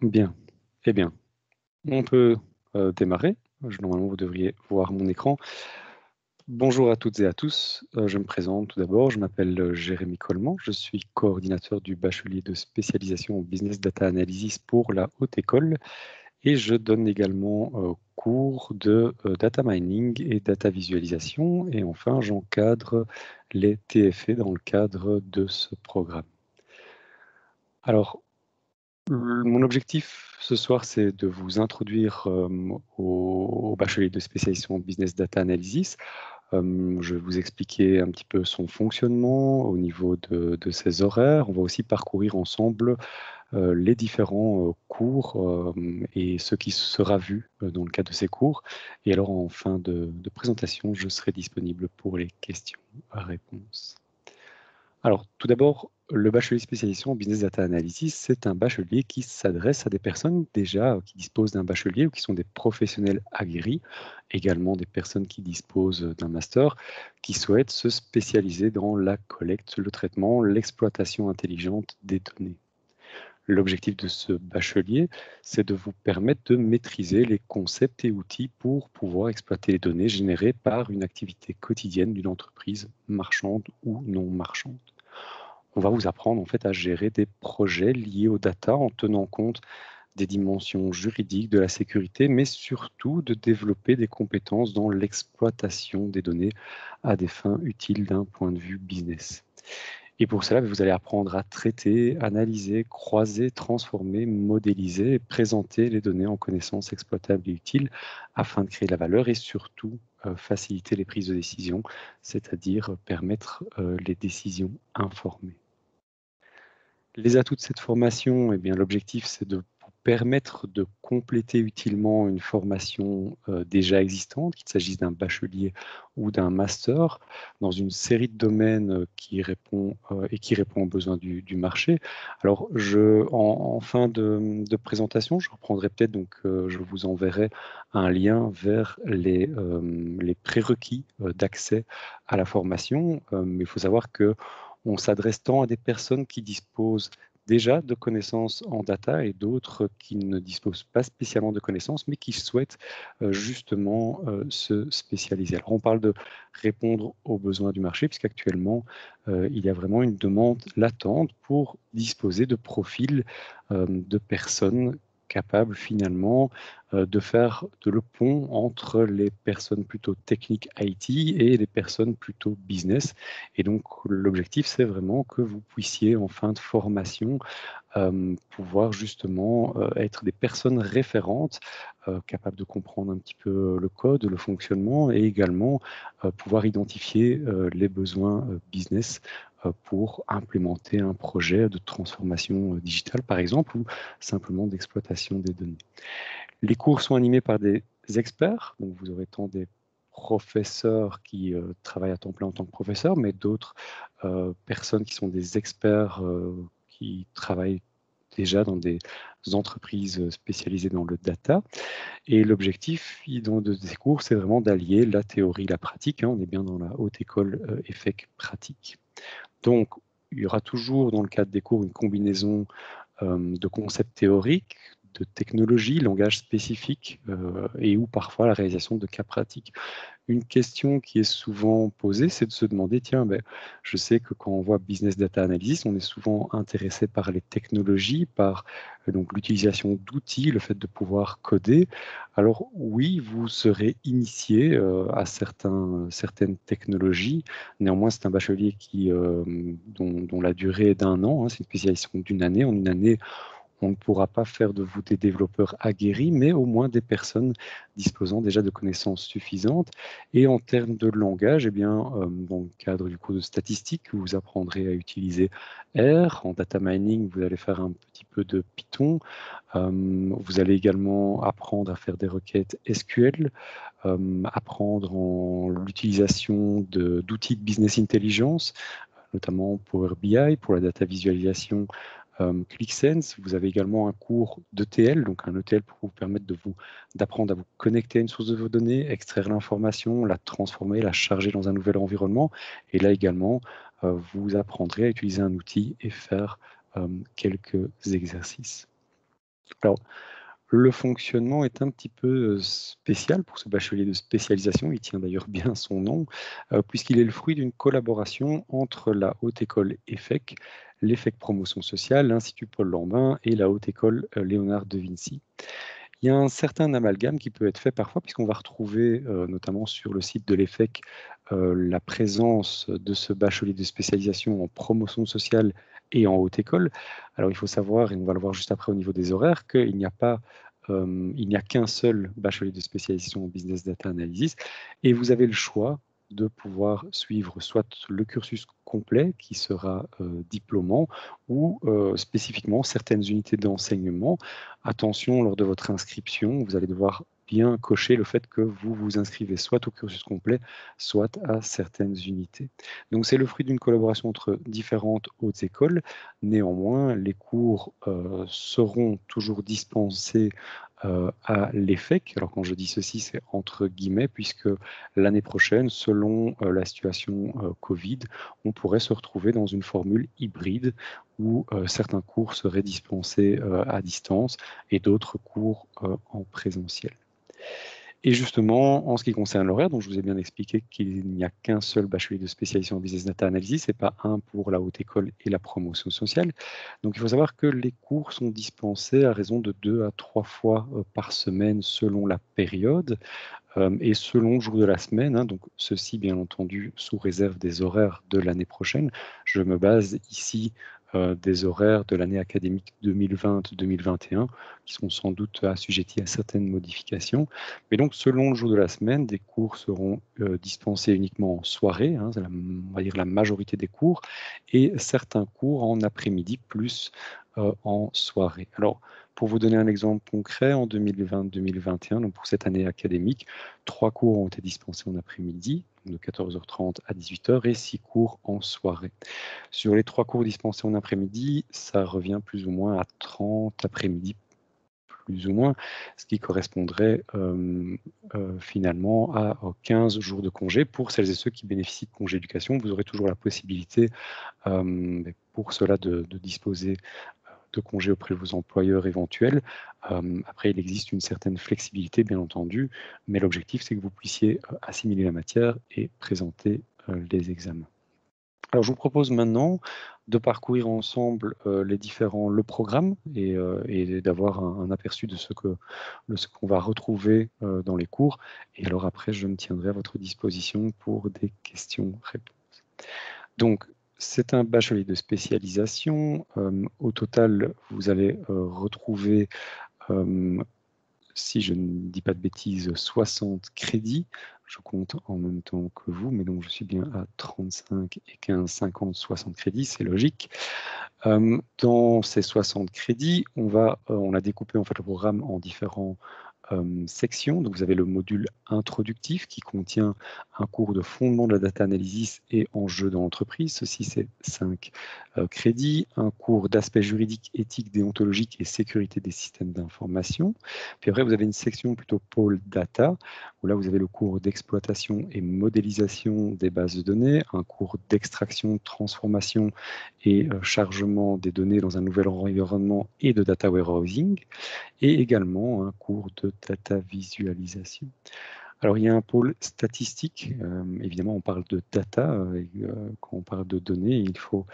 Bien, eh bien, on peut démarrer. Normalement, vous devriez voir mon écran. Bonjour à toutes et à tous. Je me présente tout d'abord. Je m'appelle Jérémy Coleman. Je suis coordinateur du bachelier de spécialisation en Business Data Analysis pour la Haute École et je donne également cours de data mining et data visualisation. Et enfin, j'encadre les TFE dans le cadre de ce programme. Alors, mon objectif ce soir, c'est de vous introduire au bachelier de spécialisation en Business Data Analysis. Je vais vous expliquer un petit peu son fonctionnement au niveau de ses horaires. On va aussi parcourir ensemble les différents cours et ce qui sera vu dans le cadre de ces cours. Et alors, en fin de présentation, je serai disponible pour les questions-réponses. Alors, tout d'abord, le bachelier spécialisation en Business Data Analysis, c'est un bachelier qui s'adresse à des personnes déjà qui disposent d'un bachelier ou qui sont des professionnels aguerris, également des personnes qui disposent d'un master, qui souhaitent se spécialiser dans la collecte, le traitement, l'exploitation intelligente des données. L'objectif de ce bachelier, c'est de vous permettre de maîtriser les concepts et outils pour pouvoir exploiter les données générées par une activité quotidienne d'une entreprise marchande ou non marchande. On va vous apprendre en fait à gérer des projets liés aux data en tenant compte des dimensions juridiques, de la sécurité, mais surtout de développer des compétences dans l'exploitation des données à des fins utiles d'un point de vue business. Et pour cela, vous allez apprendre à traiter, analyser, croiser, transformer, modéliser et présenter les données en connaissances exploitables et utiles afin de créer de la valeur et surtout faciliter les prises de décision, c'est-à-dire permettre les décisions informées. Les atouts de cette formation, eh bien, l'objectif, c'est de vous permettre de compléter utilement une formation déjà existante, qu'il s'agisse d'un bachelier ou d'un master, dans une série de domaines qui répond aux besoins du marché. Alors, en fin de présentation, je reprendrai peut-être, donc je vous enverrai un lien vers les prérequis d'accès à la formation, mais il faut savoir que on s'adresse tant à des personnes qui disposent déjà de connaissances en data et d'autres qui ne disposent pas spécialement de connaissances, mais qui souhaitent justement se spécialiser. Alors on parle de répondre aux besoins du marché, puisqu'actuellement, il y a vraiment une demande latente pour disposer de profils de personnes capables finalement de faire le pont entre les personnes plutôt techniques IT et les personnes plutôt business. Et donc, l'objectif, c'est vraiment que vous puissiez, en fin de formation, pouvoir justement être des personnes référentes, capables de comprendre un petit peu le code, le fonctionnement, et également pouvoir identifier les besoins business pour implémenter un projet de transformation digitale, par exemple, ou simplement d'exploitation des données. Les cours sont animés par des experts, donc vous aurez tant des professeurs qui travaillent à temps plein en tant que professeurs, mais d'autres personnes qui sont des experts qui travaillent déjà dans des entreprises spécialisées dans le data. Et l'objectif de ces cours, c'est vraiment d'allier la théorie et la pratique. On est bien dans la haute école EFEC pratique. Donc, il y aura toujours dans le cadre des cours une combinaison de concepts théoriques, de technologies, langages spécifiques et ou parfois la réalisation de cas pratiques. Une question qui est souvent posée, c'est de se demander, tiens, je sais que quand on voit Business Data Analysis, on est souvent intéressé par les technologies, par donc l'utilisation d'outils, le fait de pouvoir coder. Alors oui, vous serez initié à certaines technologies. Néanmoins, c'est un bachelier dont la durée est d'un an. C'est une spécialisation d'une année. En une année, on ne pourra pas faire de vous des développeurs aguerris, mais au moins des personnes disposant déjà de connaissances suffisantes. Et en termes de langage, eh bien, dans le cadre du cours de statistique, vous apprendrez à utiliser R. En data mining, vous allez faire un petit peu de Python. Vous allez également apprendre à faire des requêtes SQL, apprendre l'utilisation d'outils de business intelligence, notamment Power BI pour la data visualisation, ClickSense. Vous avez également un cours d'ETL, donc un ETL pour vous permettre d'apprendre à vous connecter à une source de vos données, extraire l'information, la transformer, la charger dans un nouvel environnement. Et là également, vous apprendrez à utiliser un outil et faire quelques exercices. Alors, le fonctionnement est un petit peu spécial pour ce bachelier de spécialisation, il tient d'ailleurs bien son nom, puisqu'il est le fruit d'une collaboration entre la Haute École EFEC, l'EFEC Promotion Sociale, l'Institut Paul Lambin et la Haute École Léonard de Vinci. Il y a un certain amalgame qui peut être fait parfois, puisqu'on va retrouver, notamment sur le site de l'EFEC, la présence de ce bachelier de spécialisation en promotion sociale et en haute école. Alors il faut savoir, et on va le voir juste après au niveau des horaires, qu'il n'y a pas, il n'y a qu'un seul bachelier de spécialisation en business data analysis, et vous avez le choix de pouvoir suivre soit le cursus complet qui sera diplômant ou spécifiquement certaines unités d'enseignement. Attention, lors de votre inscription, vous allez devoir bien cocher le fait que vous vous inscrivez soit au cursus complet, soit à certaines unités. Donc c'est le fruit d'une collaboration entre différentes hautes écoles. Néanmoins, les cours seront toujours dispensés à l'EFEC. Alors quand je dis ceci, c'est entre guillemets, puisque l'année prochaine, selon la situation Covid, on pourrait se retrouver dans une formule hybride où certains cours seraient dispensés à distance et d'autres cours en présentiel. Et justement, en ce qui concerne l'horaire, donc je vous ai bien expliqué qu'il n'y a qu'un seul bachelier de spécialisation en business data analysis et pas un pour la haute école et la promotion sociale. Donc il faut savoir que les cours sont dispensés à raison de 2 à 3 fois par semaine selon la période et selon le jour de la semaine. Donc ceci, bien entendu, sous réserve des horaires de l'année prochaine. Je me base ici des horaires de l'année académique 2020-2021 qui sont sans doute assujettis à certaines modifications. Mais donc, selon le jour de la semaine, des cours seront dispensés uniquement en soirée, c'est on va dire la majorité des cours, et certains cours en après-midi plus en soirée. Alors, pour vous donner un exemple concret, en 2020-2021, donc pour cette année académique, 3 cours ont été dispensés en après-midi, de 14h30 à 18h, et 6 cours en soirée. Sur les 3 cours dispensés en après-midi, ça revient plus ou moins à 30 après-midi, plus ou moins, ce qui correspondrait finalement à 15 jours de congé. Pour celles et ceux qui bénéficient de congé éducation, vous aurez toujours la possibilité pour cela de disposer de congés auprès de vos employeurs éventuels. Après, il existe une certaine flexibilité, bien entendu, mais l'objectif, c'est que vous puissiez assimiler la matière et présenter les examens. Alors, je vous propose maintenant de parcourir ensemble le programme et d'avoir un aperçu de ce qu'on va retrouver dans les cours. Et alors après, je me tiendrai à votre disposition pour des questions-réponses. Donc, c'est un bachelier de spécialisation. Au total, vous allez retrouver, si je ne dis pas de bêtises, 60 crédits. Je compte en même temps que vous, mais donc je suis bien à 35 et 15, 50, 60 crédits, c'est logique. Dans ces 60 crédits, on a découpé en fait le programme en différents sections. Donc vous avez le module introductif qui contient un cours de fondement de la data analysis et enjeux dans l'entreprise. Ceci, c'est 5 crédits. Un cours d'aspect juridique, éthique, déontologique et sécurité des systèmes d'information. Puis après, vous avez une section plutôt pôle data, où là, vous avez le cours d'exploitation et modélisation des bases de données, un cours d'extraction, transformation et chargement des données dans un nouvel environnement et de data warehousing, et également un cours de data visualisation. Alors, il y a un pôle statistique. Évidemment, on parle de data. Quand on parle de données, il faut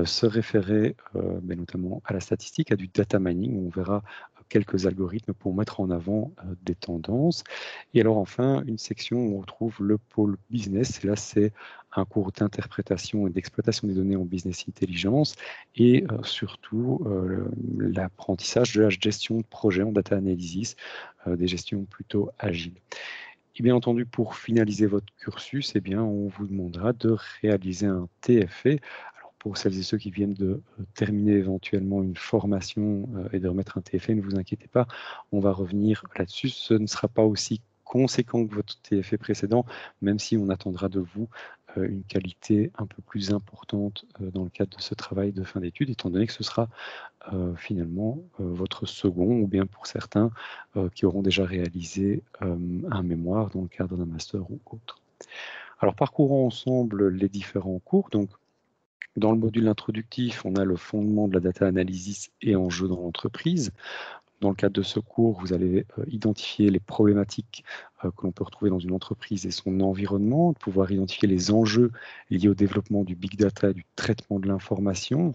se référer notamment à la statistique, à du data mining, où on verra quelques algorithmes pour mettre en avant des tendances. Et alors enfin, une section où on retrouve le pôle business. Et là, c'est un cours d'interprétation et d'exploitation des données en business intelligence et surtout l'apprentissage de la gestion de projets en data analysis, des gestions plutôt agiles. Et bien entendu, pour finaliser votre cursus, on vous demandera de réaliser un TFE. Alors pour celles et ceux qui viennent de terminer éventuellement une formation et de remettre un TFE, ne vous inquiétez pas, on va revenir là-dessus. Ce ne sera pas aussi conséquent que votre TFE précédent, même si on attendra de vous une qualité un peu plus importante dans le cadre de ce travail de fin d'études, étant donné que ce sera finalement votre second, ou bien pour certains qui auront déjà réalisé un mémoire dans le cadre d'un master ou autre. Alors parcourons ensemble les différents cours. Donc, dans le module introductif, on a le fondement de la data analysis et enjeux dans l'entreprise. Dans le cadre de ce cours, vous allez identifier les problématiques que l'on peut retrouver dans une entreprise et son environnement, pouvoir identifier les enjeux liés au développement du big data, du traitement de l'information,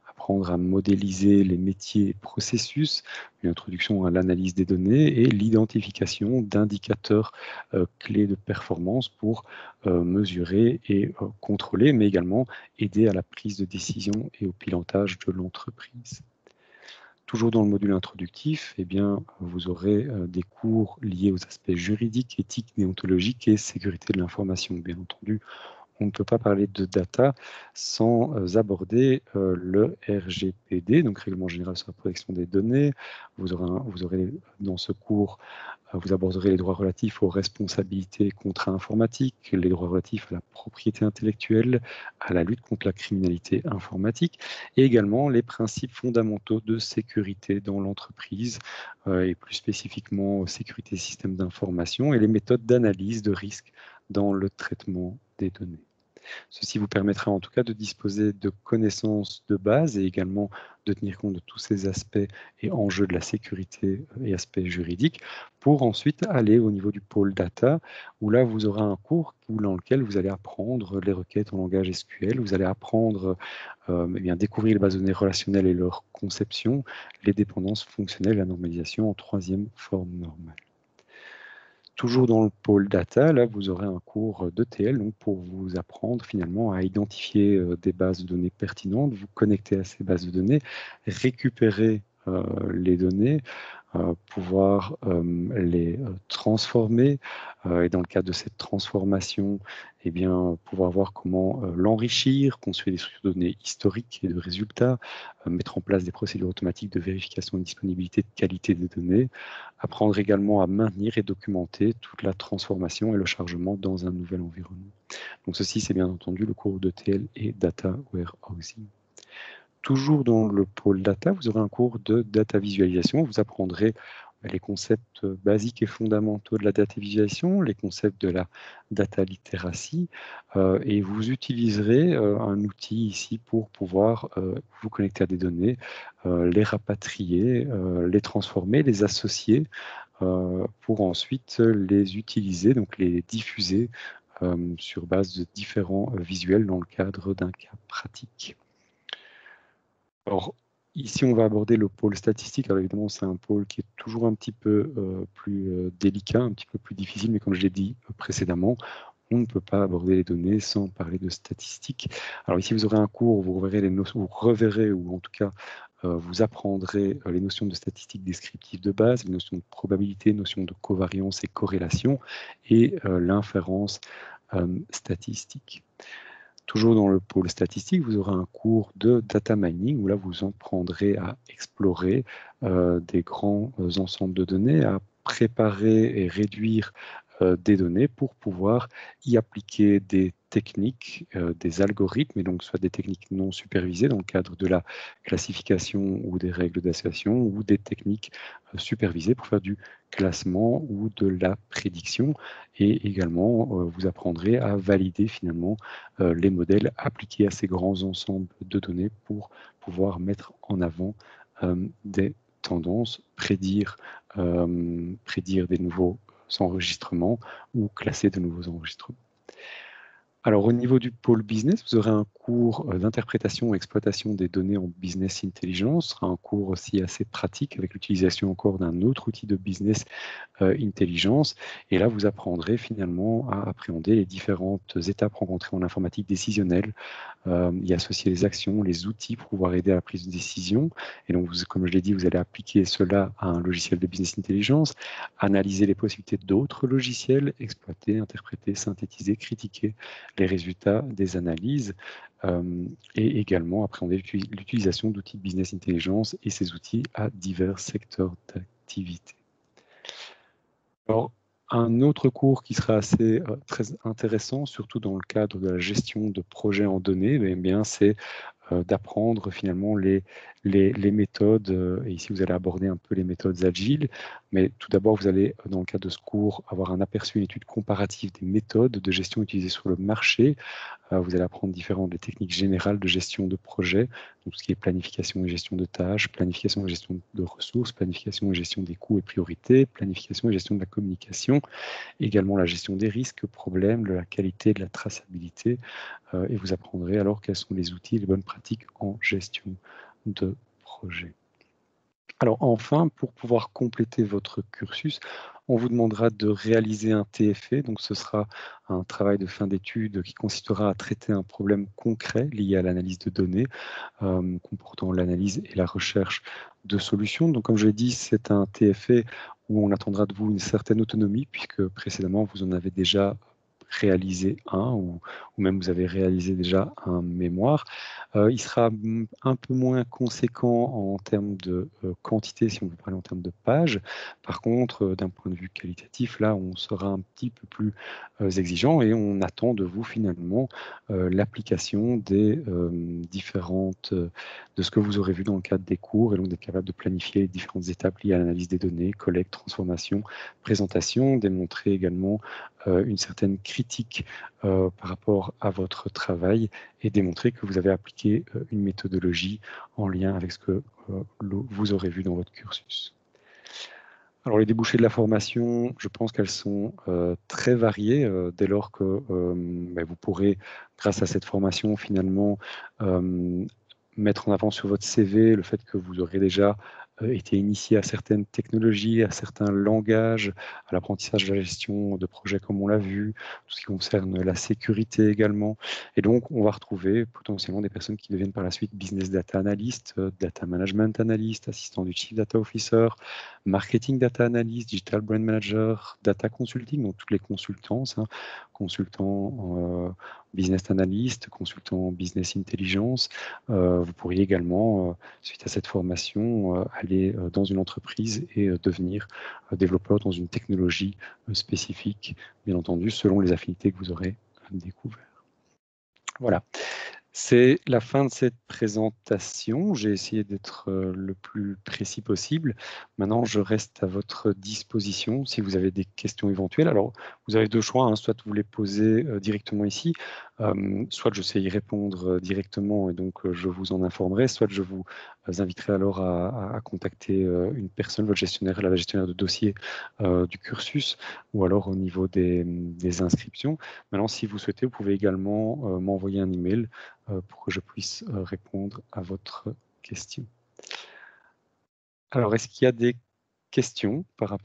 apprendre à modéliser les métiers et processus, une introduction à l'analyse des données et l'identification d'indicateurs clés de performance pour mesurer et contrôler, mais également aider à la prise de décision et au pilotage de l'entreprise. Toujours dans le module introductif, eh bien, vous aurez des cours liés aux aspects juridiques, éthiques, déontologiques et sécurité de l'information. Bien entendu, on ne peut pas parler de data sans aborder le RGPD, donc Règlement général sur la protection des données. Vous aurez dans ce cours, vous aborderez les droits relatifs aux responsabilités contre-informatiques, les droits relatifs à la propriété intellectuelle, à la lutte contre la criminalité informatique, et également les principes fondamentaux de sécurité dans l'entreprise, et plus spécifiquement sécurité système d'information et les méthodes d'analyse de risque dans le traitement des données. Ceci vous permettra en tout cas de disposer de connaissances de base et également de tenir compte de tous ces aspects et enjeux de la sécurité et aspects juridiques pour ensuite aller au niveau du pôle data où là vous aurez un cours dans lequel vous allez apprendre les requêtes en langage SQL, vous allez apprendre découvrir les bases de données relationnelles et leur conception, les dépendances fonctionnelles, la normalisation en troisième forme normale. Toujours dans le pôle data, là, vous aurez un cours d'ETL donc pour vous apprendre finalement à identifier des bases de données pertinentes, vous connecter à ces bases de données, récupérer les données, pouvoir les transformer et dans le cadre de cette transformation, eh bien, pouvoir voir comment l'enrichir, construire des structures de données historiques et de résultats, mettre en place des procédures automatiques de vérification de disponibilité de qualité des données, apprendre également à maintenir et documenter toute la transformation et le chargement dans un nouvel environnement. Donc ceci, c'est bien entendu le cours d'ETL et Data Warehousing. Toujours dans le pôle data, vous aurez un cours de data visualisation. Vous apprendrez les concepts basiques et fondamentaux de la data visualisation, les concepts de la data literacy, et vous utiliserez un outil ici pour pouvoir vous connecter à des données, les rapatrier, les transformer, les associer, pour ensuite les utiliser, donc les diffuser sur base de différents visuels dans le cadre d'un cas pratique. Alors, ici, on va aborder le pôle statistique. Alors, évidemment, c'est un pôle qui est toujours un petit peu plus délicat, un petit peu plus difficile, mais comme je l'ai dit précédemment, on ne peut pas aborder les données sans parler de statistiques. Alors ici, vous aurez un cours où vous reverrez les notions, vous reverrez, ou en tout cas, vous apprendrez les notions de statistiques descriptives de base, les notions de probabilité, notions de covariance et corrélation, et l'inférence statistique. Toujours dans le pôle statistique, vous aurez un cours de data mining où là, vous en prendrez à explorer des grands ensembles de données, à préparer et réduire des données pour pouvoir y appliquer des techniques, des algorithmes, et donc soit des techniques non supervisées dans le cadre de la classification ou des règles d'association, ou des techniques supervisées pour faire du classement ou de la prédiction. Et également, vous apprendrez à valider finalement les modèles appliqués à ces grands ensembles de données pour pouvoir mettre en avant des tendances, prédire des nouveaux enregistrements ou classer de nouveaux enregistrements. Alors, au niveau du pôle business, vous aurez un cours d'interprétation et exploitation des données en business intelligence. Ce sera un cours aussi assez pratique avec l'utilisation encore d'un autre outil de business intelligence. Et là, vous apprendrez finalement à appréhender les différentes étapes rencontrées en informatique décisionnelle, y associer les actions, les outils pour pouvoir aider à la prise de décision. Et donc, comme je l'ai dit, vous allez appliquer cela à un logiciel de business intelligence, analyser les possibilités d'autres logiciels, exploiter, interpréter, synthétiser, critiquer les résultats des analyses, et également appréhender l'utilisation d'outils de business intelligence et ces outils à divers secteurs d'activité. Alors, un autre cours qui sera assez très intéressant, surtout dans le cadre de la gestion de projets en données, eh bien, c'est d'apprendre finalement les méthodes, et ici vous allez aborder un peu les méthodes agiles, Mais tout d'abord, vous allez, dans le cadre de ce cours, avoir un aperçu, une étude comparative des méthodes de gestion utilisées sur le marché. Vous allez apprendre différentes techniques générales de gestion de projet, donc tout ce qui est planification et gestion de tâches, planification et gestion de ressources, planification et gestion des coûts et priorités, planification et gestion de la communication, également la gestion des risques, problèmes, de la qualité, de la traçabilité, et vous apprendrez alors quels sont les outils et les bonnes pratiques en gestion de projet. Alors enfin, pour pouvoir compléter votre cursus, on vous demandera de réaliser un TFE, donc ce sera un travail de fin d'études qui consistera à traiter un problème concret lié à l'analyse de données, comportant l'analyse et la recherche de solutions. Donc comme je l'ai dit, c'est un TFE où on attendra de vous une certaine autonomie, puisque précédemment vous en avez déjà réalisé un, ou même vous avez réalisé déjà un mémoire. Il sera un peu moins conséquent en termes de quantité, si on veut parler en termes de pages. Par contre, d'un point de vue qualitatif, là, on sera un petit peu plus exigeant et on attend de vous finalement l'application des différentes, de ce que vous aurez vu dans le cadre des cours, et donc d'être capable de planifier les différentes étapes liées à l'analyse des données, collecte, transformation, présentation, démontrer également une certaine critique par rapport à votre travail et démontrer que vous avez appliqué une méthodologie en lien avec ce que vous aurez vu dans votre cursus. Alors les débouchés de la formation, je pense qu'elles sont très variées dès lors que vous pourrez, grâce à cette formation, finalement mettre en avant sur votre CV le fait que vous aurez déjà été initié à certaines technologies, à certains langages, à l'apprentissage de la gestion de projets comme on l'a vu, tout ce qui concerne la sécurité également. Et donc, on va retrouver potentiellement des personnes qui deviennent par la suite business data analyst, data management analyst, assistant du chief data officer, marketing data analyst, digital brand manager, data consulting, donc toutes les consultances, hein, consultants business analyst, consultant business intelligence. Vous pourriez également, suite à cette formation, aller dans une entreprise et devenir développeur dans une technologie spécifique, bien entendu, selon les affinités que vous aurez découvertes. Voilà. C'est la fin de cette présentation. J'ai essayé d'être le plus précis possible. Maintenant, je reste à votre disposition si vous avez des questions éventuelles. Alors, vous avez deux choix, hein, soit vous les posez directement ici, soit je sais y répondre directement et donc je vous en informerai, soit je vous inviterai alors à contacter une personne, votre gestionnaire, la gestionnaire de dossier du cursus, ou alors au niveau des inscriptions. Maintenant, si vous souhaitez, vous pouvez également m'envoyer un email pour que je puisse répondre à votre question. Alors, est-ce qu'il y a des questions par rapport